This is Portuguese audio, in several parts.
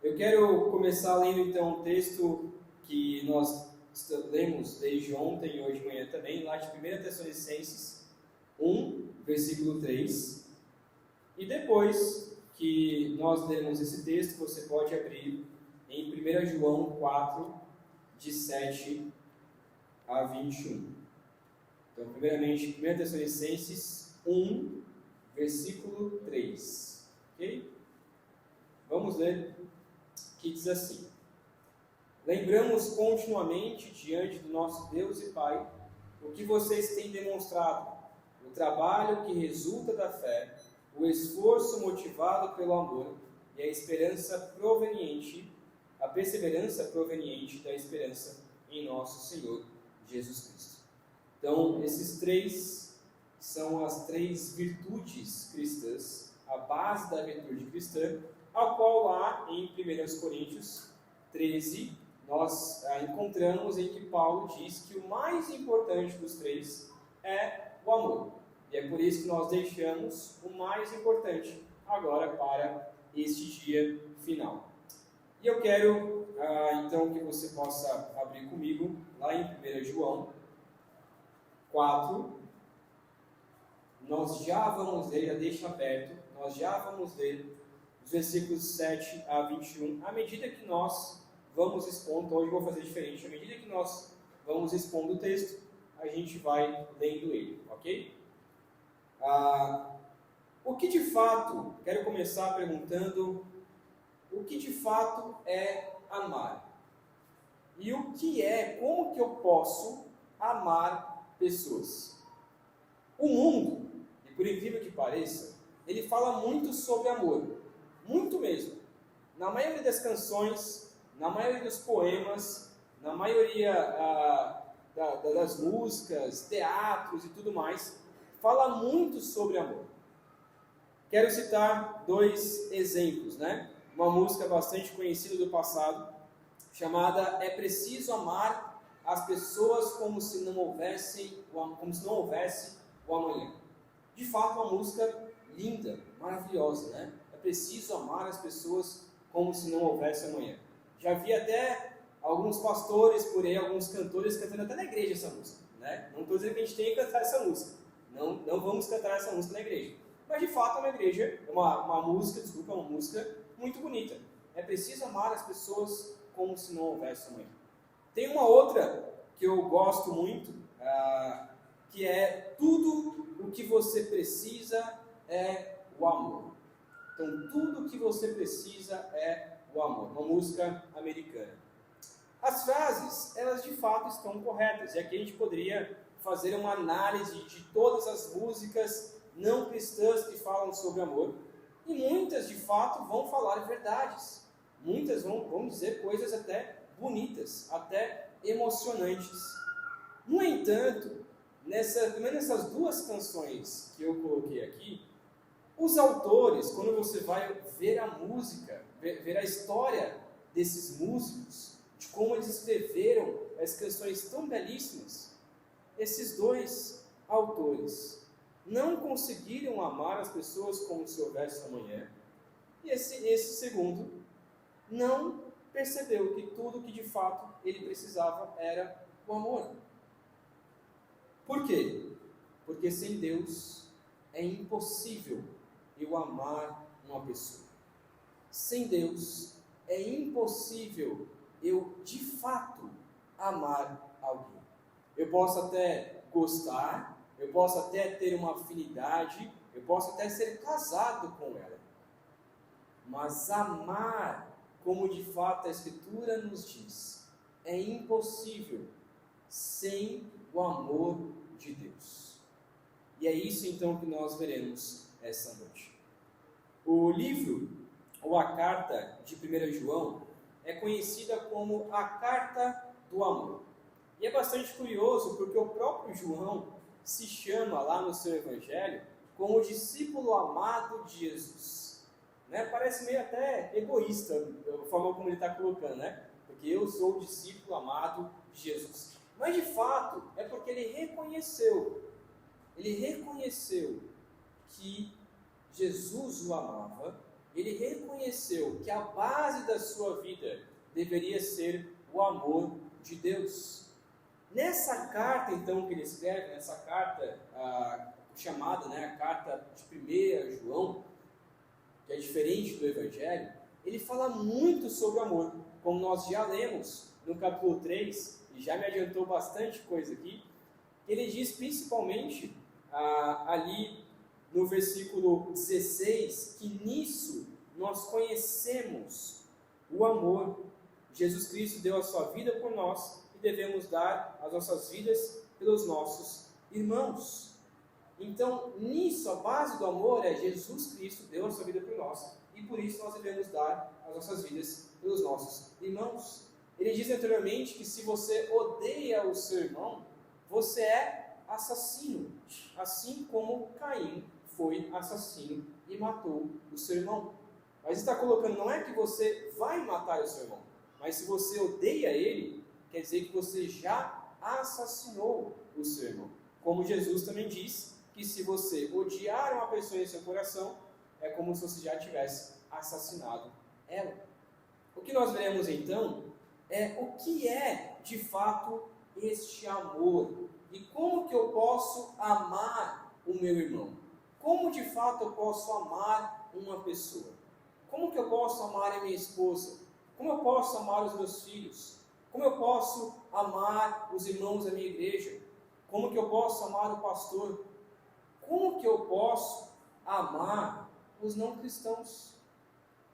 Eu quero começar lendo então um texto que nós lemos desde ontem e hoje de manhã também, lá de 1 Tessalonicenses 1, versículo 3. E depois que nós lemos esse texto, você pode abrir em 1 João 4, de 7 a 21. Então, primeiramente, 1 Tessalonicenses 1, versículo 3. Ok? Vamos ler, que diz assim: Lembramos continuamente diante do nosso Deus e Pai o que vocês têm demonstrado, o trabalho que resulta da fé, o esforço motivado pelo amor e a perseverança proveniente da esperança em nosso Senhor Jesus Cristo. Então, esses três são as três virtudes cristãs, a base da virtude cristã, a qual lá em 1 Coríntios 13 nós encontramos em que Paulo diz que o mais importante dos três é o amor. E é por isso que nós deixamos o mais importante agora para este dia final. E eu quero então que você possa abrir comigo lá em 1 João 4. Nós já vamos ler, já deixa aberto, nós já vamos ler os versículos 7 a 21, à medida que nós vamos expondo. Hoje eu vou fazer diferente, à medida que nós vamos expondo o texto, a gente vai lendo ele, ok? O que de fato, quero começar perguntando, o que de fato é amar? E o que é, como que eu posso amar pessoas? O mundo, e por incrível que pareça, ele fala muito sobre amor, muito mesmo. Na maioria das canções, na maioria dos poemas, na maioria das músicas, teatros e tudo mais, fala muito sobre amor. Quero citar dois exemplos, né? Uma música bastante conhecida do passado, chamada É Preciso Amar as Pessoas como se não houvesse o amanhã. De fato, uma música linda, maravilhosa, né? É preciso amar as pessoas como se não houvesse amanhã. Já vi até alguns pastores por aí, alguns cantores cantando até na igreja essa música, né? Não estou dizendo que a gente tem que cantar essa música. Não vamos cantar essa música na igreja. Mas de fato é uma música muito bonita. É preciso amar as pessoas como se não houvesse amanhã. Tem uma outra que eu gosto muito, que é tudo o que você precisa é o amor. Então, tudo o que você precisa é o amor. Uma música americana. As frases, elas de fato estão corretas. E aqui a gente poderia fazer uma análise de todas as músicas não cristãs que falam sobre amor. E muitas, de fato, vão falar verdades. Muitas vão dizer coisas até bonitas, até emocionantes. No entanto, pelo menos nessas duas canções que eu coloquei aqui, os autores, quando você vai ver a música, ver a história desses músicos, de como eles escreveram as canções tão belíssimas, esses dois autores não conseguiram amar as pessoas como se houvesse amanhã, e esse segundo não percebeu que tudo que de fato ele precisava era o amor. Por quê? Porque sem Deus é impossível eu amar uma pessoa. Sem Deus é impossível eu de fato amar alguém. Eu posso até gostar, eu posso até ter uma afinidade, eu posso até ser casado com ela. Mas amar, como de fato a Escritura nos diz, é impossível sem o amor de Deus. E é isso então que nós veremos essa noite. O livro, ou a carta de 1 João, é conhecida como a Carta do Amor. E é bastante curioso porque o próprio João se chama lá no seu evangelho como o discípulo amado de Jesus. Né? Parece meio até egoísta a forma como ele está colocando, né? Porque eu sou o discípulo amado de Jesus. Mas de fato é porque ele reconheceu que Jesus o amava, ele reconheceu que a base da sua vida deveria ser o amor de Deus. Nessa carta, então, que ele escreve, nessa carta chamada, a carta de 1 João, que é diferente do Evangelho, ele fala muito sobre o amor, como nós já lemos no capítulo 3, e já me adiantou bastante coisa aqui. Ele diz principalmente ali no versículo 16, que nisso nós conhecemos o amor. Jesus Cristo deu a sua vida por nós e devemos dar as nossas vidas pelos nossos irmãos. Então, nisso, a base do amor é Jesus Cristo deu a sua vida por nós e por isso nós devemos dar as nossas vidas pelos nossos irmãos. Ele diz anteriormente que se você odeia o seu irmão, você é assassino, assim como Caim foi assassino e matou o seu irmão. Mas está colocando, não é que você vai matar o seu irmão, mas se você odeia ele, quer dizer que você já assassinou o seu irmão. Como Jesus também diz, que se você odiar uma pessoa em seu coração, é como se você já tivesse assassinado ela. O que nós veremos então é o que é de fato este amor e como que eu posso amar o meu irmão. Como de fato eu posso amar uma pessoa? Como que eu posso amar a minha esposa? Como eu posso amar os meus filhos? Como eu posso amar os irmãos da minha igreja? Como que eu posso amar o pastor? Como que eu posso amar os não cristãos?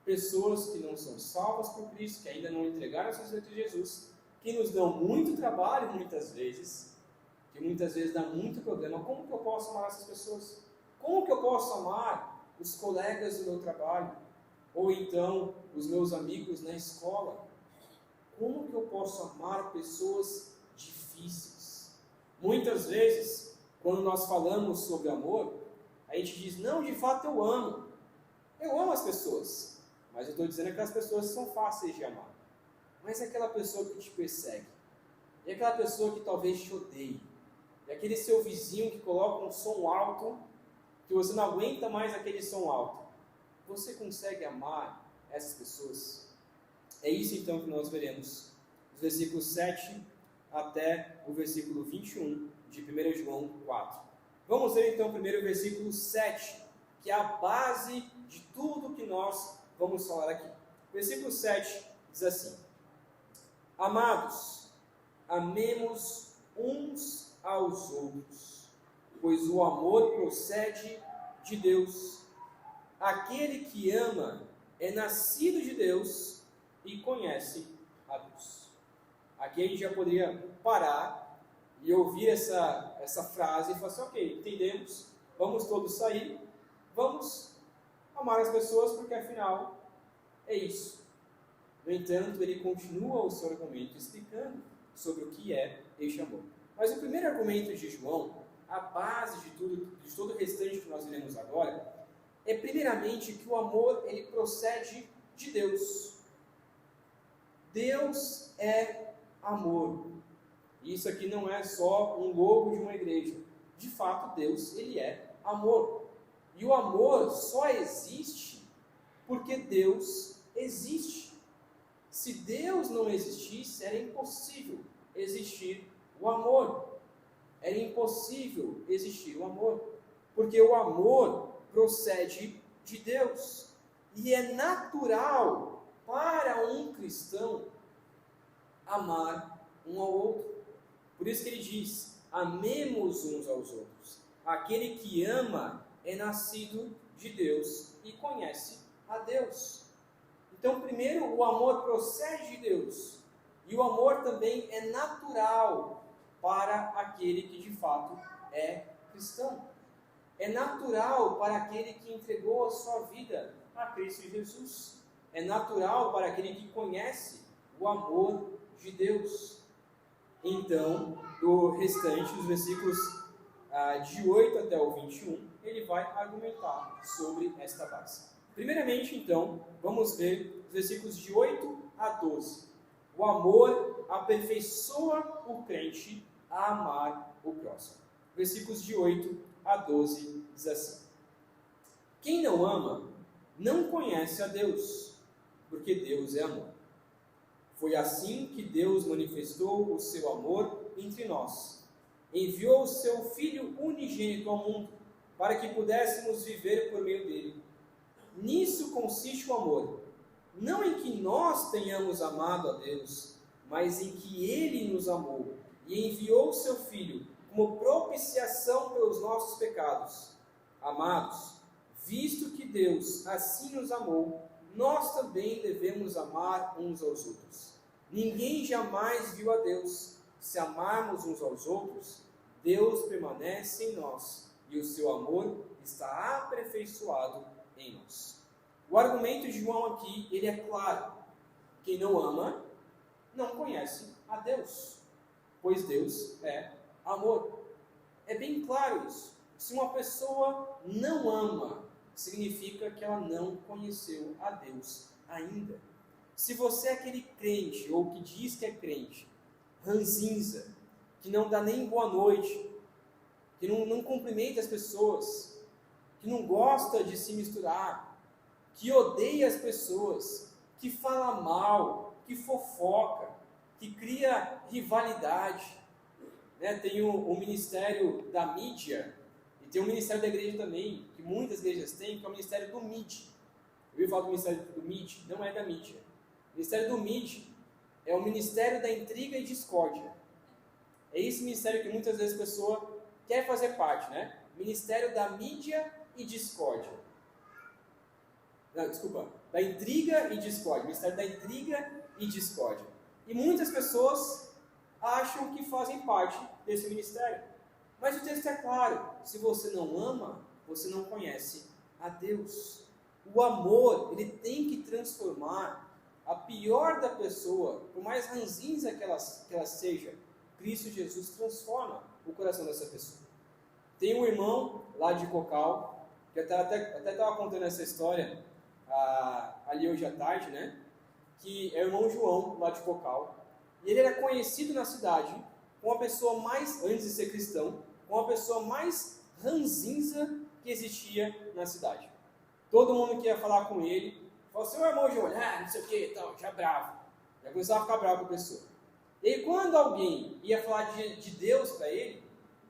Pessoas que não são salvas por Cristo, que ainda não entregaram suas vidas a Jesus, que nos dão muito trabalho muitas vezes, que muitas vezes dá muito problema. Como que eu posso amar essas pessoas? Como que eu posso amar os colegas do meu trabalho? Ou então os meus amigos na escola? Como que eu posso amar pessoas difíceis? Muitas vezes, quando nós falamos sobre amor, a gente diz, não, de fato eu amo. Eu amo as pessoas, mas eu estou dizendo que aquelas pessoas são fáceis de amar. Mas é aquela pessoa que te persegue, é aquela pessoa que talvez te odeie, é aquele seu vizinho que coloca um som alto, que você não aguenta mais aquele som alto. Você consegue amar essas pessoas? É isso então que nós veremos, dos versículos 7 até o versículo 21 de 1 João 4. Vamos ver então primeiro o versículo 7, que é a base de tudo que nós vamos falar aqui. Versículo 7 diz assim: Amados, amemos uns aos outros, pois o amor procede de Deus. Aquele que ama é nascido de Deus e conhece a Deus. Aqui a gente já poderia parar e ouvir essa frase e falar assim, ok, entendemos, vamos todos sair, vamos amar as pessoas porque afinal é isso. No entanto, ele continua o seu argumento explicando sobre o que é este amor. Mas o primeiro argumento de João, a base de todo o restante que nós iremos agora, é primeiramente que o amor ele procede de Deus. Deus é amor. E isso aqui não é só um logo de uma igreja. De fato, Deus ele é amor. E o amor só existe porque Deus existe. Se Deus não existisse, era impossível existir o amor. Era impossível existir o amor. Porque o amor procede de Deus. E é natural para um cristão amar um ao outro. Por isso que ele diz, amemos uns aos outros. Aquele que ama é nascido de Deus e conhece a Deus. Então, primeiro, o amor procede de Deus. E o amor também é natural para aquele que de fato é cristão. É natural para aquele que entregou a sua vida a Cristo Jesus. É natural para aquele que conhece o amor de Deus. Então, do restante, dos versículos de 8 até o 21, ele vai argumentar sobre esta base. Primeiramente, então, vamos ver os versículos de 8 a 12. O amor aperfeiçoa o crente a amar o próximo. Versículos de 8 a 12 diz assim: Quem não ama não conhece a Deus, porque Deus é amor. Foi assim que Deus manifestou o seu amor entre nós. Enviou o seu Filho unigênito ao mundo, para que pudéssemos viver por meio dele. Nisso consiste o amor, não em que nós tenhamos amado a Deus, mas em que Ele nos amou e enviou o seu Filho como propiciação pelos nossos pecados. Amados, visto que Deus assim nos amou, nós também devemos amar uns aos outros. Ninguém jamais viu a Deus. Se amarmos uns aos outros, Deus permanece em nós e o seu amor está aperfeiçoado em nós. O argumento de João aqui, ele é claro. Quem não ama, não conhece a Deus, pois Deus é amor. É bem claro isso. Se uma pessoa não ama, significa que ela não conheceu a Deus ainda. Se você é aquele crente, ou que diz que é crente, ranzinza, que não dá nem boa noite, que não cumprimenta as pessoas, que não gosta de se misturar, que odeia as pessoas, que fala mal, que fofoca, que cria rivalidade, né? Tem o ministério da mídia, e tem o ministério da igreja também, que muitas igrejas têm, que é o ministério do MID. Eu ouvi falar do ministério do MID? Não é da mídia. O ministério do MID é o ministério da intriga e discórdia. É esse ministério que muitas vezes a pessoa quer fazer parte, né? Ministério da mídia e discórdia. Não, desculpa, da intriga e discórdia. Ministério da intriga e discórdia. E muitas pessoas acham que fazem parte desse ministério. Mas o texto é claro, se você não ama, você não conhece a Deus. O amor, ele tem que transformar a pior da pessoa, por mais ranzinza que ela seja, Cristo Jesus transforma o coração dessa pessoa. Tem um irmão lá de Cocal, que até estava contando essa história ali hoje à tarde, né? Que é o irmão João, lá de Cocal. E ele era conhecido na cidade como a pessoa mais, antes de ser cristão, como a pessoa mais ranzinza que existia na cidade. Todo mundo que ia falar com ele, falou assim, o irmão João, não sei o que, tal, já bravo. Já começava a ficar bravo com a pessoa. E aí, quando alguém ia falar de Deus para ele,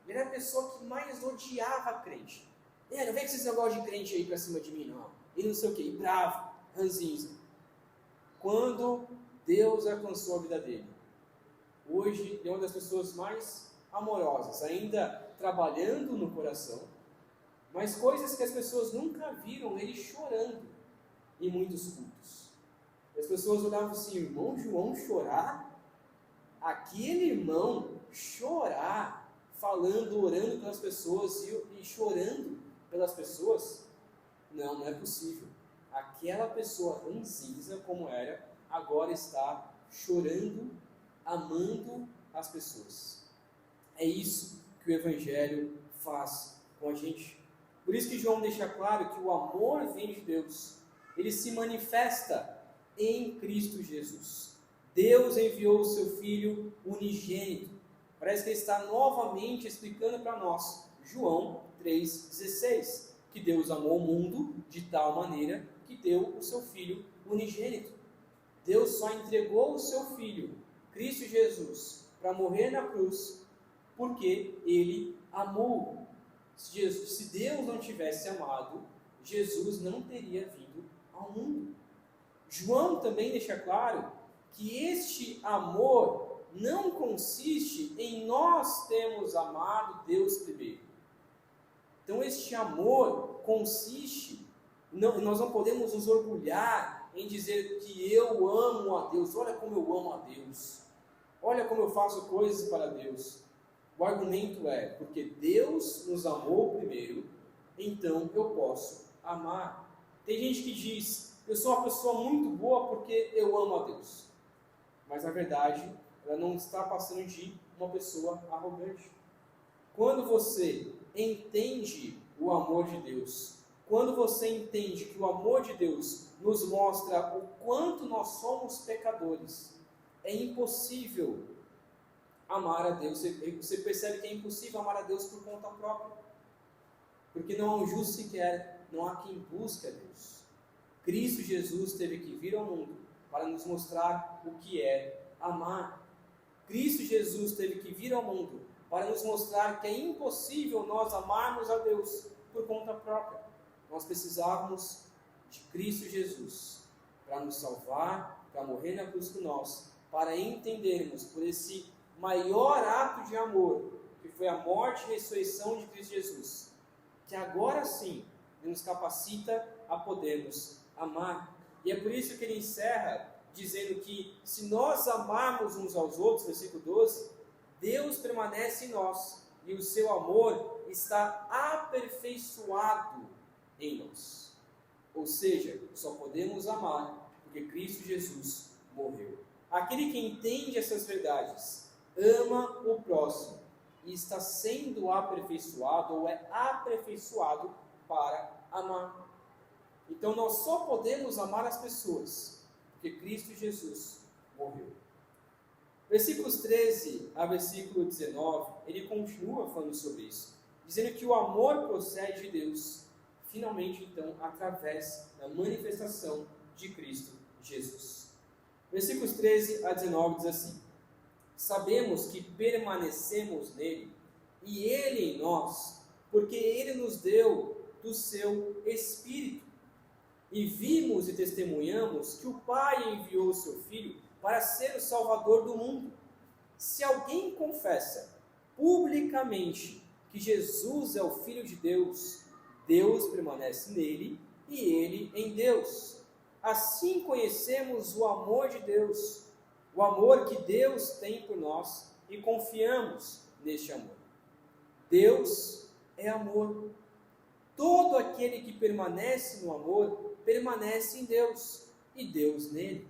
ele era a pessoa que mais odiava a crente. Não vem com esses negócios de crente aí para cima de mim, não. E não sei o que, bravo, ranzinza. Quando Deus alcançou a vida dele, hoje é uma das pessoas mais amorosas, ainda trabalhando no coração, mas coisas que as pessoas nunca viram ele chorando em muitos cultos. E as pessoas olhavam assim, irmão João chorar? Aquele irmão chorar, falando, orando pelas pessoas e chorando pelas pessoas? Não é possível. Aquela pessoa ranzinza como era, agora está chorando, amando as pessoas. É isso que o Evangelho faz com a gente. Por isso que João deixa claro que o amor vem de Deus. Ele se manifesta em Cristo Jesus. Deus enviou o seu Filho unigênito. Parece que ele está novamente explicando para nós, João 3,16, que Deus amou o mundo de tal maneira que deu o seu Filho unigênito. Deus só entregou o seu Filho, Cristo Jesus, para morrer na cruz, porque Ele amou. Se Deus não tivesse amado, Jesus não teria vindo ao mundo. João também deixa claro que este amor não consiste em nós termos amado Deus primeiro. Então este amor consiste, nós não podemos nos orgulhar em dizer que eu amo a Deus, olha como eu amo a Deus, olha como eu faço coisas para Deus. O argumento é, porque Deus nos amou primeiro, então eu posso amar. Tem gente que diz, eu sou uma pessoa muito boa porque eu amo a Deus. Mas na verdade, ela não está passando de uma pessoa arrogante. Quando você entende o amor de Deus, quando você entende que o amor de Deus nos mostra o quanto nós somos pecadores, é impossível amar a Deus. Você percebe que é impossível amar a Deus por conta própria. Porque não há um justo sequer, não há quem busque a Deus. Cristo Jesus teve que vir ao mundo para nos mostrar o que é amar. Cristo Jesus teve que vir ao mundo para nos mostrar que é impossível nós amarmos a Deus por conta própria. Nós precisávamos de Cristo Jesus para nos salvar, para morrer na cruz por nós, para entendermos por esse maior ato de amor, que foi a morte e ressurreição de Cristo Jesus, que agora sim nos capacita a podermos amar. E é por isso que ele encerra dizendo que se nós amarmos uns aos outros, versículo 12, Deus permanece em nós e o seu amor está aperfeiçoado em nós. Ou seja, só podemos amar porque Cristo Jesus morreu. Aquele que entende essas verdades, ama o próximo e está sendo aperfeiçoado ou é aperfeiçoado para amar. Então nós só podemos amar as pessoas porque Cristo Jesus morreu. Versículos 13 a versículo 19, ele continua falando sobre isso, dizendo que o amor procede de Deus, finalmente então através da manifestação de Cristo Jesus. Versículos 13 a 19 diz assim: sabemos que permanecemos nele e ele em nós, porque ele nos deu do seu Espírito. E vimos e testemunhamos que o Pai enviou o seu Filho para ser o Salvador do mundo. Se alguém confessa publicamente que Jesus é o Filho de Deus, Deus permanece nele e ele em Deus. Assim conhecemos o amor de Deus, o amor que Deus tem por nós e confiamos neste amor. Deus é amor. Todo aquele que permanece no amor, permanece em Deus e Deus nele.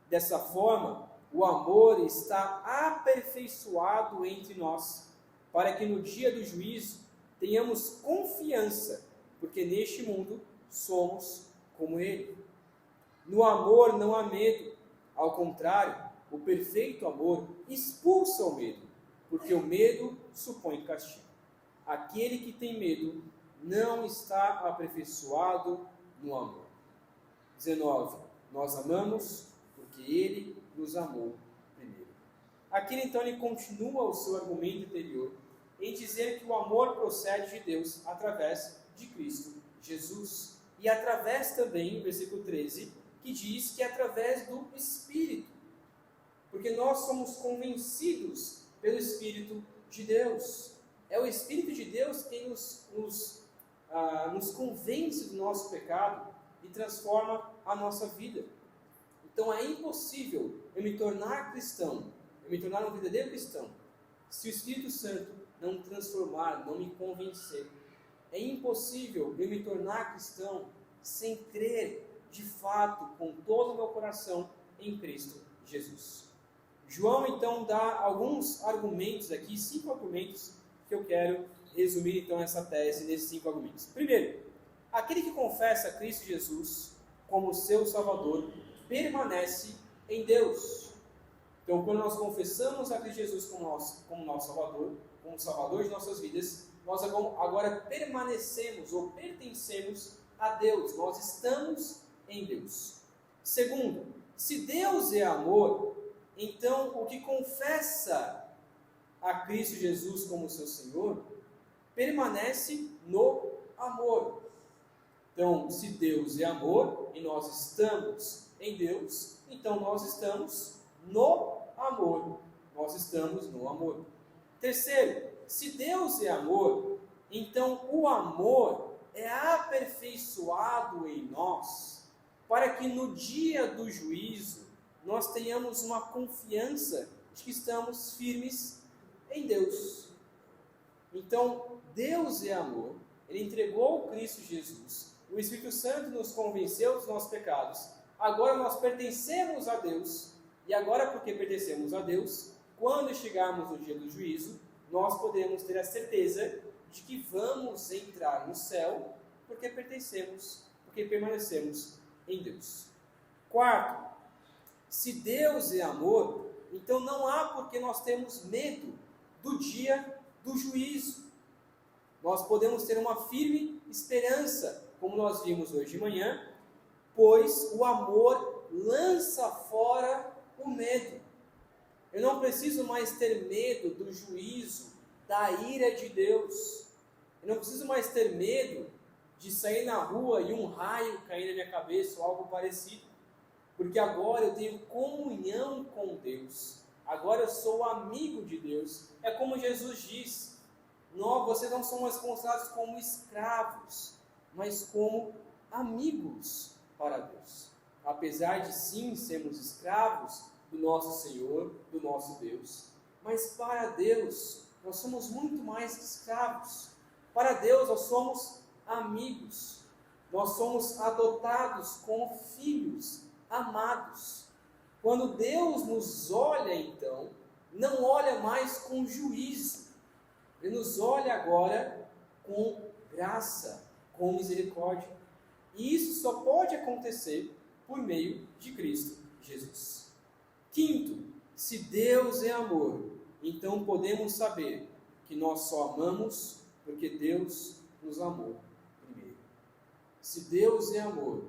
Dessa forma, o amor está aperfeiçoado entre nós, para que no dia do juízo tenhamos confiança, porque neste mundo somos como ele. No amor não há medo, ao contrário, o perfeito amor expulsa o medo, porque o medo supõe castigo. Aquele que tem medo não está aperfeiçoado no amor. 19. Nós amamos porque ele nos amou primeiro. Aqui então ele continua o seu argumento anterior em dizer que o amor procede de Deus através de Cristo Jesus. E através também, versículo 13, que diz que é através do Espírito. Porque nós somos convencidos pelo Espírito de Deus. É o Espírito de Deus quem nos convence do nosso pecado e transforma a nossa vida. Então é impossível eu me tornar cristão, eu me tornar um verdadeiro cristão, se o Espírito Santo não transformar, não me convencer. É impossível eu me tornar cristão sem crer de fato, com todo o meu coração, em Cristo Jesus. João então dá alguns argumentos aqui, 5 argumentos, que eu quero resumir então essa tese nesses 5 argumentos. Primeiro, aquele que confessa Cristo Jesus como seu Salvador, permanece em Deus. Então, quando nós confessamos a Cristo Jesus como nosso Salvador, como Salvador de nossas vidas, nós agora permanecemos ou pertencemos a Deus, nós estamos em Deus. Segundo, se Deus é amor, então o que confessa a Cristo Jesus como seu Senhor, permanece no amor. Então, se Deus é amor e nós estamos em Deus, então nós estamos no amor. Nós estamos no amor. Terceiro, se Deus é amor, então o amor é aperfeiçoado em nós, para que no dia do juízo nós tenhamos uma confiança de que estamos firmes em Deus. Então, Deus é amor, Ele entregou Cristo Jesus, o Espírito Santo nos convenceu dos nossos pecados, agora nós pertencemos a Deus, e agora porque pertencemos a Deus, quando chegarmos no dia do juízo, nós podemos ter a certeza de que vamos entrar no céu, porque permanecemos em Deus. Quarto, se Deus é amor, então não há porque nós temos medo do dia do juízo. Nós podemos ter uma firme esperança, como nós vimos hoje de manhã, pois o amor lança fora o medo. Eu não preciso mais ter medo do juízo, da ira de Deus. Eu não preciso mais ter medo de sair na rua e um raio cair na minha cabeça ou algo parecido. Porque agora eu tenho comunhão com Deus. Agora eu sou amigo de Deus. É como Jesus diz: vocês não são mais considerados como escravos, mas como amigos para Deus. Apesar de sim sermos escravos do nosso Senhor, do nosso Deus, mas para Deus nós somos muito mais que escravos. Para Deus nós somos amigos. Nós somos adotados como filhos amados. Quando Deus nos olha, então, não olha mais com juízo. Ele nos olha agora com graça, com misericórdia. E isso só pode acontecer por meio de Cristo Jesus. Quinto, se Deus é amor, então podemos saber que nós só amamos porque Deus nos amou primeiro. Se Deus é amor,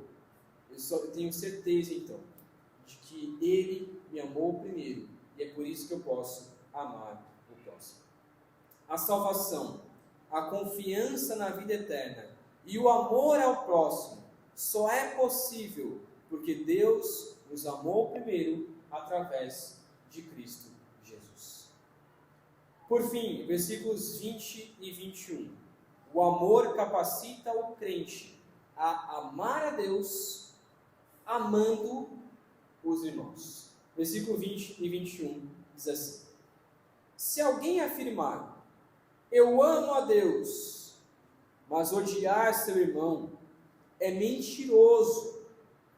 eu tenho certeza então de que Ele me amou primeiro, e é por isso que eu posso amar o próximo. A salvação, a confiança na vida eterna e o amor ao próximo só é possível porque Deus nos amou primeiro através de Cristo Jesus. Por fim, versículos 20 e 21. O amor capacita o crente a amar a Deus amando os irmãos. Versículo 20 e 21 diz assim: se alguém afirmar, eu amo a Deus, mas odiar seu irmão, é mentiroso,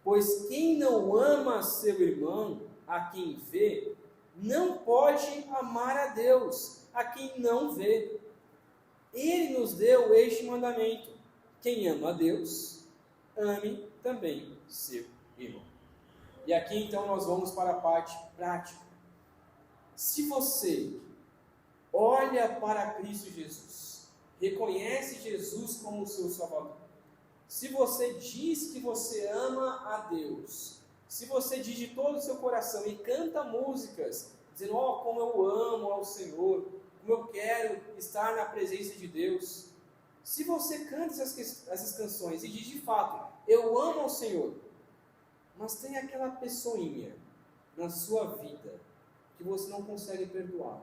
pois quem não ama seu irmão, a quem vê, não pode amar a Deus, a quem não vê. Ele nos deu este mandamento: quem ama a Deus, ame também seu irmão. E aqui então nós vamos para a parte prática. Se você olha para Cristo Jesus, reconhece Jesus como seu Salvador, se você diz que você ama a Deus, se você diz de todo o seu coração e canta músicas, dizendo, como eu amo ao Senhor, como eu quero estar na presença de Deus, se você canta essas canções e diz de fato, eu amo ao Senhor, mas tem aquela pessoinha na sua vida que você não consegue perdoar.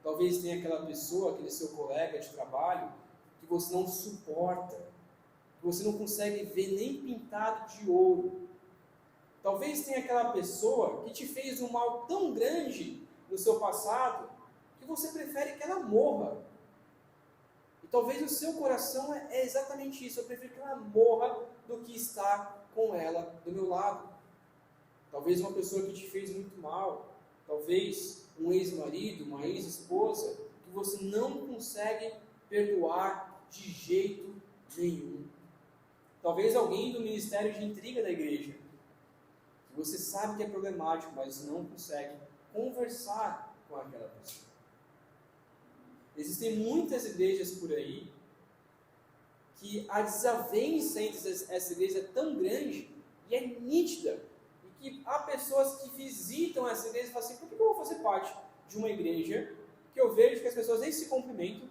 Talvez tenha aquela pessoa, aquele seu colega de trabalho, que você não suporta, que você não consegue ver nem pintado de ouro. Talvez tenha aquela pessoa que te fez um mal tão grande no seu passado, que você prefere que ela morra. E talvez o seu coração é exatamente isso, eu prefiro que ela morra do que estar com ela do meu lado. Talvez uma pessoa que te fez muito mal, talvez um ex-marido, uma ex-esposa, que você não consegue perdoar de jeito nenhum. Talvez alguém do ministério de intriga da igreja, que você sabe que é problemático, mas não consegue conversar com aquela pessoa. Existem muitas igrejas por aí que a desavença entre essa igreja é tão grande e é nítida, e que há pessoas que visitam essa igreja e falam assim, por que eu vou fazer parte de uma igreja que eu vejo que as pessoas nem se cumprimentam,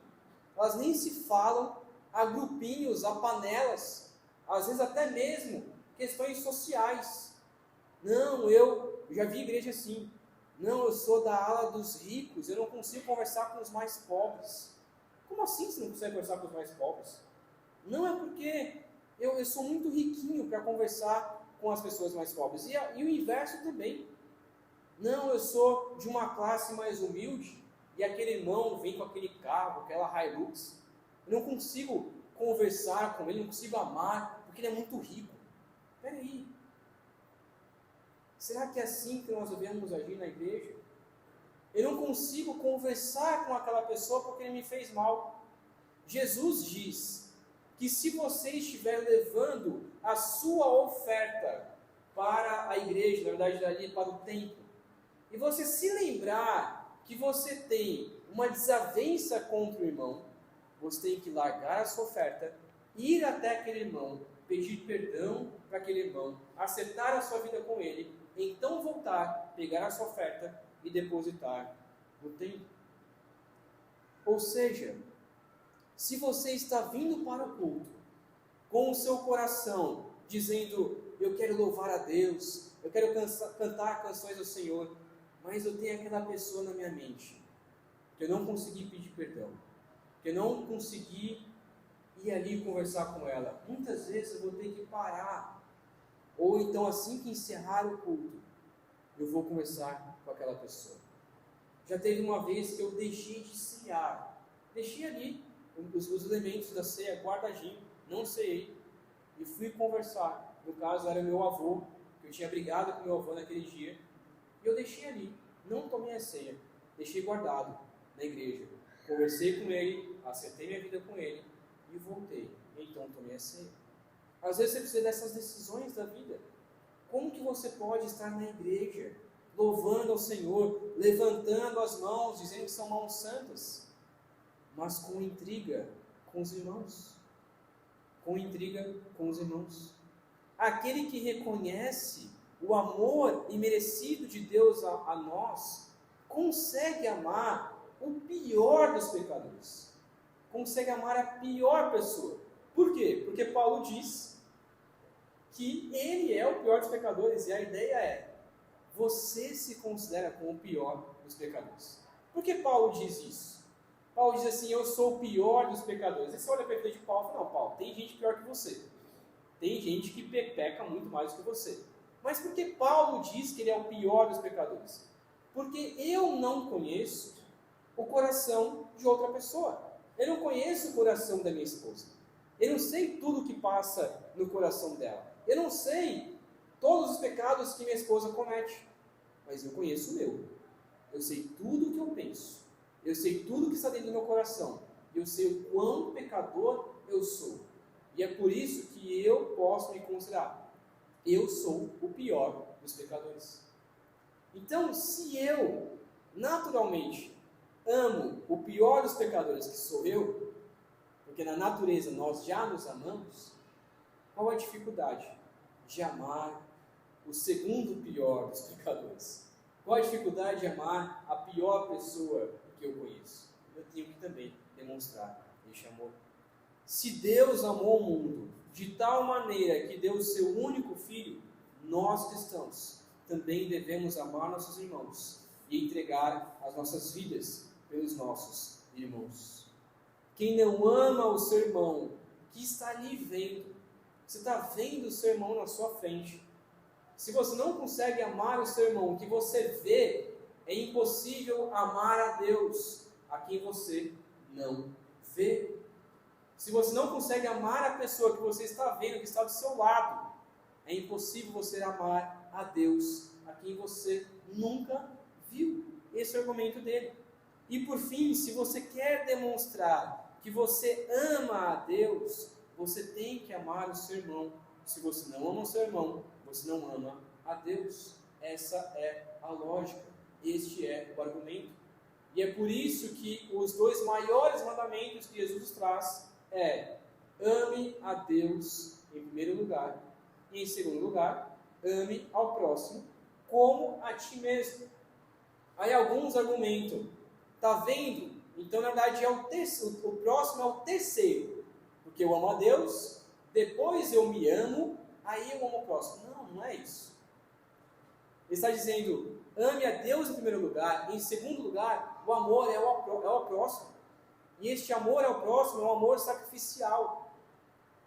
elas nem se falam, há grupinhos, há panelas, às vezes até mesmo questões sociais. Não, eu já vi igreja assim. Não, eu sou da ala dos ricos, eu não consigo conversar com os mais pobres. Como assim você não consegue conversar com os mais pobres? Não, é porque eu sou muito riquinho para conversar com as pessoas mais pobres. E o inverso também. Não, eu sou de uma classe mais humilde e aquele irmão vem com aquele carro, aquela Hilux. Eu não consigo conversar com ele, não consigo amar, porque ele é muito rico. Espera aí. Será que é assim que nós devemos agir na igreja? Eu não consigo conversar com aquela pessoa porque ele me fez mal. Jesus diz que se você estiver levando a sua oferta para a igreja, na verdade ali para o templo, e você se lembrar que você tem uma desavença contra o irmão, você tem que largar a sua oferta, ir até aquele irmão pedir perdão para aquele irmão, acertar a sua vida com ele, então voltar, pegar a sua oferta e depositar no templo. Ou seja, se você está vindo para o culto com o seu coração dizendo, eu quero louvar a Deus, eu quero cantar canções ao Senhor, mas eu tenho aquela pessoa na minha mente, que eu não consegui pedir perdão, que eu não consegui ir ali conversar com ela. Muitas vezes eu vou ter que parar, ou então assim que encerrar o culto, eu vou conversar com aquela pessoa. Já teve uma vez que eu deixei de cear, deixei ali os elementos da ceia guardadinho, não ceei, e fui conversar. No caso era meu avô, que eu tinha brigado com meu avô naquele dia, e eu deixei ali, não tomei a ceia, deixei guardado na igreja. Conversei com ele, acertei minha vida com ele, e voltei. Então tomei a ceia. Às vezes você precisa dessas decisões da vida. Como que você pode estar na igreja, louvando ao Senhor, levantando as mãos, dizendo que são mãos santas, mas com intriga com os irmãos? Com intriga com os irmãos. Aquele que reconhece o amor imerecido de Deus a nós, consegue amar o pior dos pecadores. Consegue amar a pior pessoa. Por quê? Porque Paulo diz que ele é o pior dos pecadores, e a ideia é, você se considera como o pior dos pecadores. Por que Paulo diz isso? Paulo diz assim, eu sou o pior dos pecadores. Aí você olha para a vida de Paulo e fala, não, Paulo, tem gente pior que você. Tem gente que peca muito mais do que você. Mas por que Paulo diz que ele é o pior dos pecadores? Porque eu não conheço o coração de outra pessoa. Eu não conheço o coração da minha esposa. Eu não sei tudo o que passa no coração dela. Eu não sei todos os pecados que minha esposa comete. Mas eu conheço o meu. Eu sei tudo o que eu penso. Eu sei tudo que está dentro do meu coração. Eu sei o quão pecador eu sou. E é por isso que eu posso me considerar. Eu sou o pior dos pecadores. Então, se eu, naturalmente, amo o pior dos pecadores, que sou eu, porque na natureza nós já nos amamos, qual a dificuldade de amar o segundo pior dos pecadores? Qual a dificuldade de amar a pior pessoa que eu conheço? Eu tenho que também demonstrar este amor. Se Deus amou o mundo de tal maneira que deu o seu único filho, nós cristãos também devemos amar nossos irmãos e entregar as nossas vidas pelos nossos irmãos. Quem não ama o seu irmão, que está ali vendo, você está vendo o seu irmão na sua frente. Se você não consegue amar o seu irmão que você vê, é impossível amar a Deus, a quem você não vê. Se você não consegue amar a pessoa que você está vendo, que está do seu lado, é impossível você amar a Deus, a quem você nunca viu. Esse é o argumento dele. E por fim, se você quer demonstrar que você ama a Deus, você tem que amar o seu irmão. Se você não ama o seu irmão, você não ama a Deus. Essa é a lógica. Este é o argumento. E é por isso que os dois maiores mandamentos que Jesus traz é: ame a Deus em primeiro lugar, e em segundo lugar, ame ao próximo como a ti mesmo. Aí alguns argumentam, tá vendo? Então na verdade o próximo é o terceiro, porque eu amo a Deus, depois eu me amo, aí eu amo o próximo. Não é isso. Ele está dizendo, ame a Deus em primeiro lugar, e em segundo lugar, o amor é ao próximo. E este amor ao próximo é um amor sacrificial.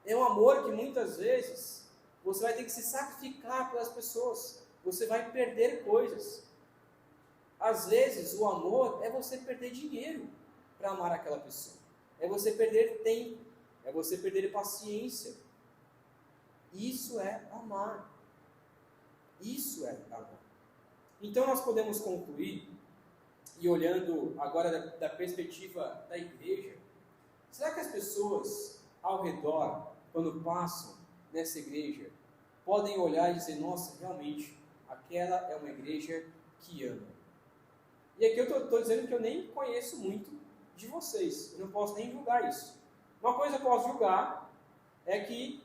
É um amor que muitas vezes você vai ter que se sacrificar pelas pessoas. Você vai perder coisas. Às vezes o amor é você perder dinheiro para amar aquela pessoa. É você perder tempo. É você perder paciência. Isso é amar. Isso é amar. Então nós podemos concluir, e olhando agora da perspectiva da igreja, será que as pessoas ao redor, quando passam nessa igreja, podem olhar e dizer, nossa, realmente, aquela é uma igreja que ama? E aqui eu estou dizendo que eu nem conheço muito de vocês, eu não posso nem julgar isso. Uma coisa eu posso julgar é que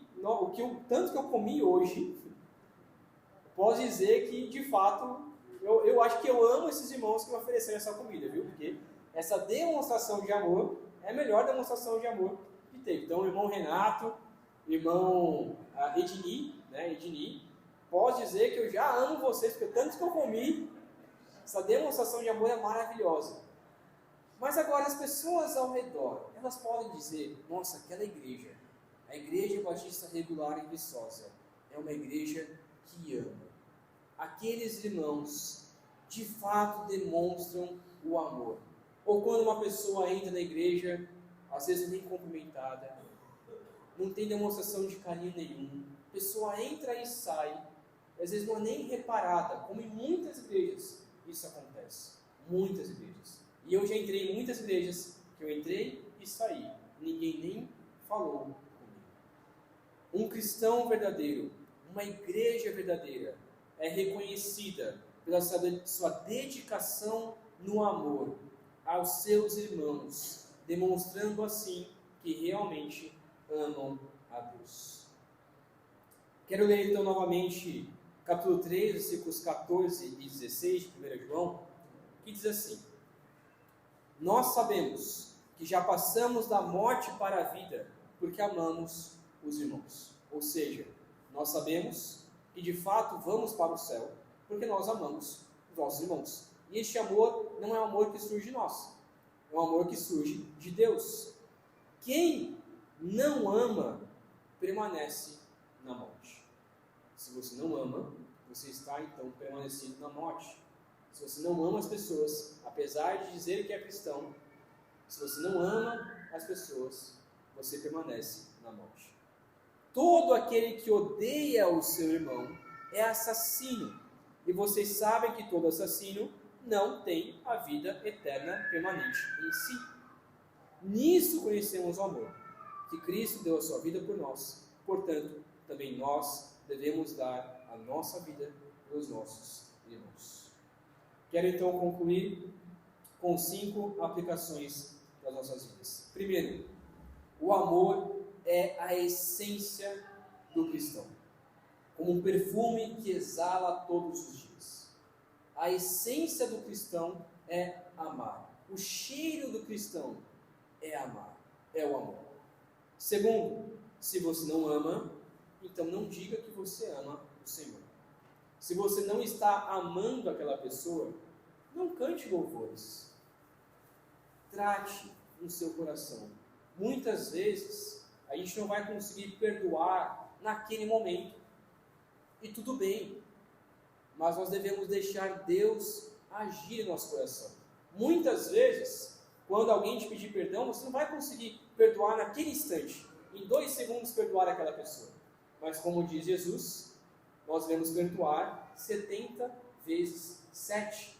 tanto que eu comi hoje, posso dizer que, de fato, eu acho que eu amo esses irmãos que me ofereceram essa comida, viu? Porque essa demonstração de amor é a melhor demonstração de amor que teve. Então, o irmão Renato, irmão Edni, posso dizer que eu já amo vocês, porque tanto que eu comi, essa demonstração de amor é maravilhosa. Mas agora, as pessoas ao redor, elas podem dizer, nossa, aquela igreja, a Igreja Batista Regular em Viçosa, é uma igreja que ama. Aqueles irmãos, de fato, demonstram o amor. Ou quando uma pessoa entra na igreja, às vezes nem cumprimentada, não tem demonstração de carinho nenhum, a pessoa entra e sai, às vezes não é nem reparada, como em muitas igrejas isso acontece. Muitas igrejas. E eu já entrei em muitas igrejas que eu entrei e saí. Ninguém nem falou comigo. Um cristão verdadeiro, uma igreja verdadeira, é reconhecida pela sua dedicação no amor aos seus irmãos, demonstrando assim que realmente amam a Deus. Quero ler então novamente capítulo 3, versículos 14 e 16 de 1 João, que diz assim: nós sabemos que já passamos da morte para a vida, porque amamos os irmãos. Ou seja, nós sabemos que de fato vamos para o céu, porque nós amamos os nossos irmãos. E este amor não é um amor que surge de nós, é um amor que surge de Deus. Quem não ama, permanece na morte. Se você não ama, você está então permanecendo na morte. Se você não ama as pessoas, apesar de dizer que é cristão, se você não ama as pessoas, você permanece na morte. Todo aquele que odeia o seu irmão é assassino. E vocês sabem que todo assassino não tem a vida eterna permanente em si. Nisso conhecemos o amor, que Cristo deu a sua vida por nós. Portanto, também nós devemos dar a nossa vida pelos nossos irmãos. Quero então concluir com 5 aplicações das nossas vidas. Primeiro, o amor é a essência do cristão, como um perfume que exala todos os dias. A essência do cristão é amar. O cheiro do cristão é amar, é o amor. Segundo, se você não ama, então não diga que você ama o Senhor. Se você não está amando aquela pessoa, não cante louvores. Trate no seu coração. Muitas vezes, a gente não vai conseguir perdoar naquele momento. E tudo bem. Mas nós devemos deixar Deus agir no nosso coração. Muitas vezes, quando alguém te pedir perdão, você não vai conseguir perdoar naquele instante. Em 2 segundos perdoar aquela pessoa. Mas como diz Jesus, nós devemos perdoar 70 vezes 7.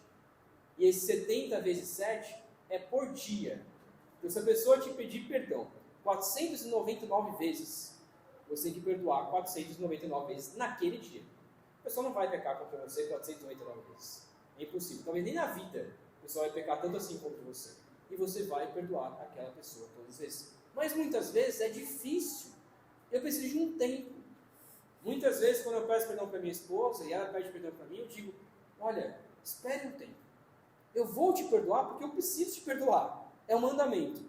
E esse 70 vezes 7 é por dia. Então, se a pessoa te pedir perdão 499 vezes, você tem que perdoar 499 vezes naquele dia. A pessoa não vai pecar contra você 499 vezes. É impossível. Talvez nem na vida a pessoa vai pecar tanto assim contra você. E você vai perdoar aquela pessoa todas as vezes. Mas muitas vezes é difícil. Eu preciso de um tempo. Muitas vezes, quando eu peço perdão para minha esposa e ela pede perdão para mim, eu digo: olha, espere um tempo. Eu vou te perdoar porque eu preciso te perdoar. É um mandamento.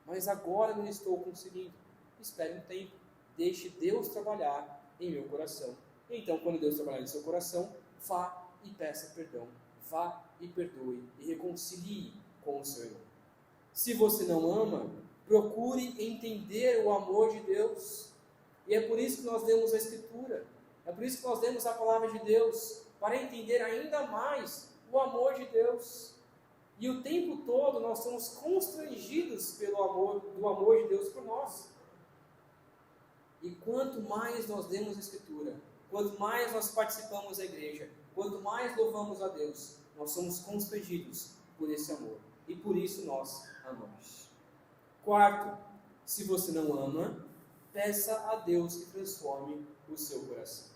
Mas agora não estou conseguindo. Espere um tempo. Deixe Deus trabalhar em meu coração. E então, quando Deus trabalhar em seu coração, vá e peça perdão. Vá e perdoe e reconcilie com o seu irmão. Se você não ama, procure entender o amor de Deus. E é por isso que nós lemos a Escritura. É por isso que nós lemos a Palavra de Deus. Para entender ainda mais o amor de Deus. E o tempo todo nós somos constrangidos pelo amor, do amor de Deus por nós. E quanto mais nós lemos a Escritura, quanto mais nós participamos da igreja, quanto mais louvamos a Deus, nós somos constrangidos por esse amor. E por isso nós amamos. Quarto, se você não ama, peça a Deus que transforme o seu coração.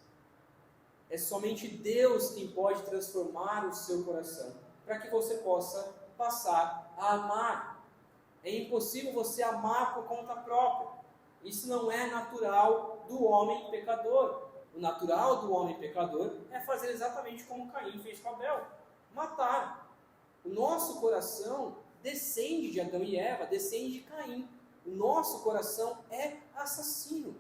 É somente Deus quem pode transformar o seu coração, para que você possa passar a amar. É impossível você amar por conta própria. Isso não é natural do homem pecador. O natural do homem pecador é fazer exatamente como Caim fez com Abel: matar. O nosso coração descende de Adão e Eva, descende de Caim. O nosso coração é assassino.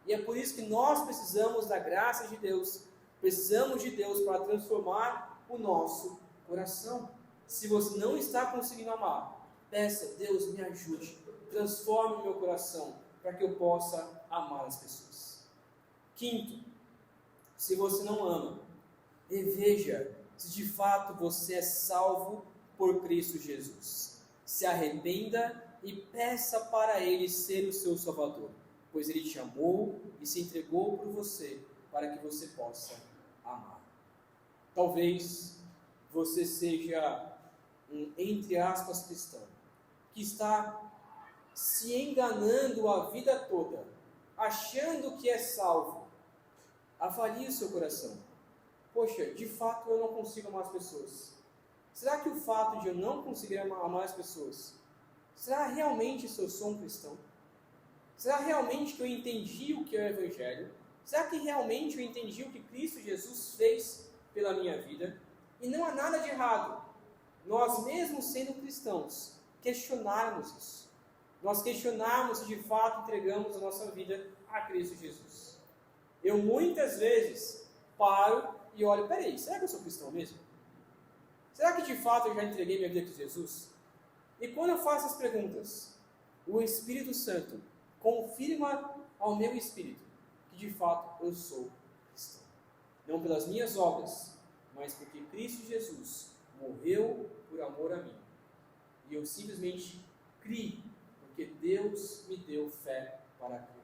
E é por isso que nós precisamos da graça de Deus. Precisamos de Deus para transformar o nosso coração. Se você não está conseguindo amar, peça: Deus, me ajude, transforme o meu coração para que eu possa amar as pessoas. Quinto, se você não ama, reveja se de fato você é salvo por Cristo Jesus. Se arrependa e peça para Ele ser o seu Salvador, pois Ele te amou e se entregou por você para que você possa amar. Talvez você seja um, entre aspas, cristão, que está se enganando a vida toda, achando que é salvo. Avalie o seu coração. Poxa, de fato eu não consigo amar as pessoas. Será que o fato de eu não conseguir amar as pessoas, será realmente se eu sou um cristão? Será realmente que eu entendi o que é o Evangelho? Será que realmente eu entendi o que Cristo Jesus fez pela minha vida? E não há nada de errado nós, mesmo sendo cristãos, questionarmos isso. Nós questionarmos se de fato entregamos a nossa vida a Cristo Jesus. Eu muitas vezes paro e olho: peraí, será que eu sou cristão mesmo? Será que de fato eu já entreguei minha vida a Cristo Jesus? E quando eu faço as perguntas, o Espírito Santo confirma ao meu espírito que de fato eu sou cristão. Não pelas minhas obras, mas porque Cristo Jesus morreu por amor a mim. E eu simplesmente criei, porque Deus me deu fé para crer.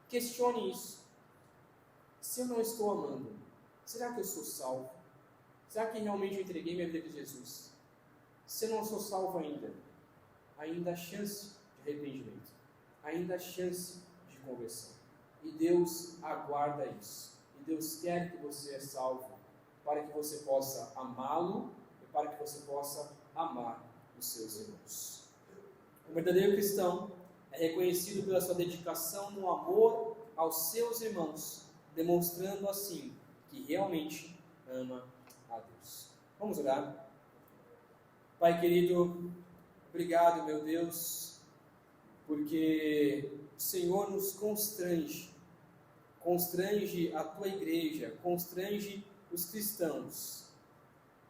Questione isso. Se eu não estou amando, será que eu sou salvo? Será que realmente eu entreguei minha vida a Jesus? Se eu não sou salvo ainda há chance de arrependimento, ainda há chance de conversão. E Deus aguarda isso. E Deus quer que você seja salvo, para que você possa amá-lo e para que você possa amar os seus irmãos. O verdadeiro cristão é reconhecido pela sua dedicação no amor aos seus irmãos, demonstrando assim que realmente ama a Deus. Vamos orar? Pai querido, obrigado, meu Deus, porque o Senhor nos constrange a tua igreja, constrange os cristãos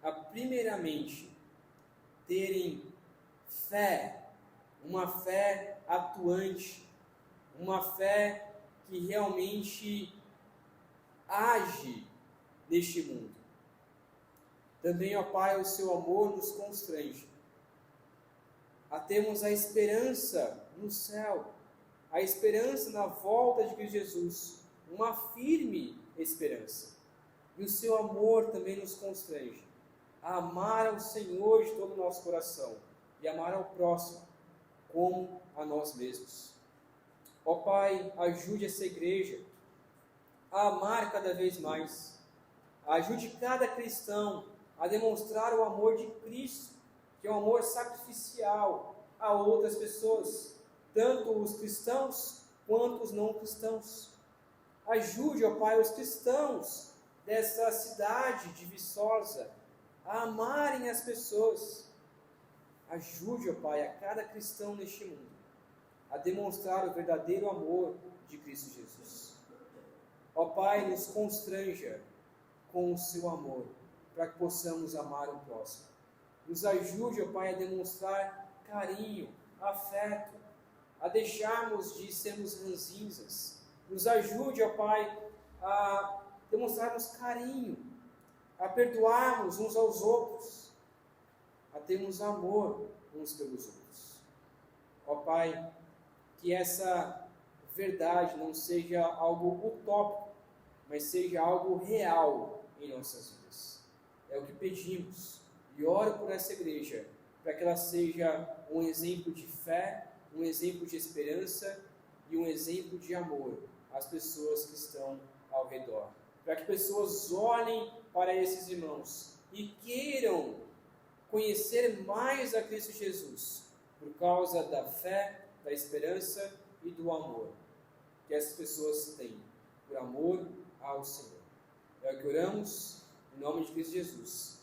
a primeiramente terem fé, uma fé atuante, uma fé que realmente age neste mundo. Também, ó Pai, o seu amor nos constrange a termos a esperança no céu, a esperança na volta de Cristo Jesus, uma firme esperança. E o seu amor também nos constrange a amar ao Senhor de todo o nosso coração e amar ao próximo como a nós mesmos. Ó Pai, ajude essa igreja a amar cada vez mais. Ajude cada cristão a demonstrar o amor de Cristo, que é um amor sacrificial a outras pessoas, tanto os cristãos quanto os não cristãos. Ajude, ó Pai, os cristãos dessa cidade de Viçosa a amarem as pessoas. Ajude, ó Pai, a cada cristão neste mundo a demonstrar o verdadeiro amor de Cristo Jesus. Ó Pai, nos constranja com o seu amor, para que possamos amar o próximo. Nos ajude, ó Pai, a demonstrar carinho, afeto, a deixarmos de sermos ranzinzas. Nos ajude, ó Pai, a demonstrarmos carinho, a perdoarmos uns aos outros, a termos amor uns pelos outros. Ó Pai, que essa verdade não seja algo utópico, mas seja algo real em nossas vidas. É o que pedimos e oro por essa igreja, para que ela seja um exemplo de fé, um exemplo de esperança e um exemplo de amor às pessoas que estão ao redor. Para que pessoas olhem para esses irmãos e queiram conhecer mais a Cristo Jesus, por causa da fé, da esperança e do amor que essas pessoas têm, por amor ao Senhor. É o que oramos, em nome de Cristo Jesus.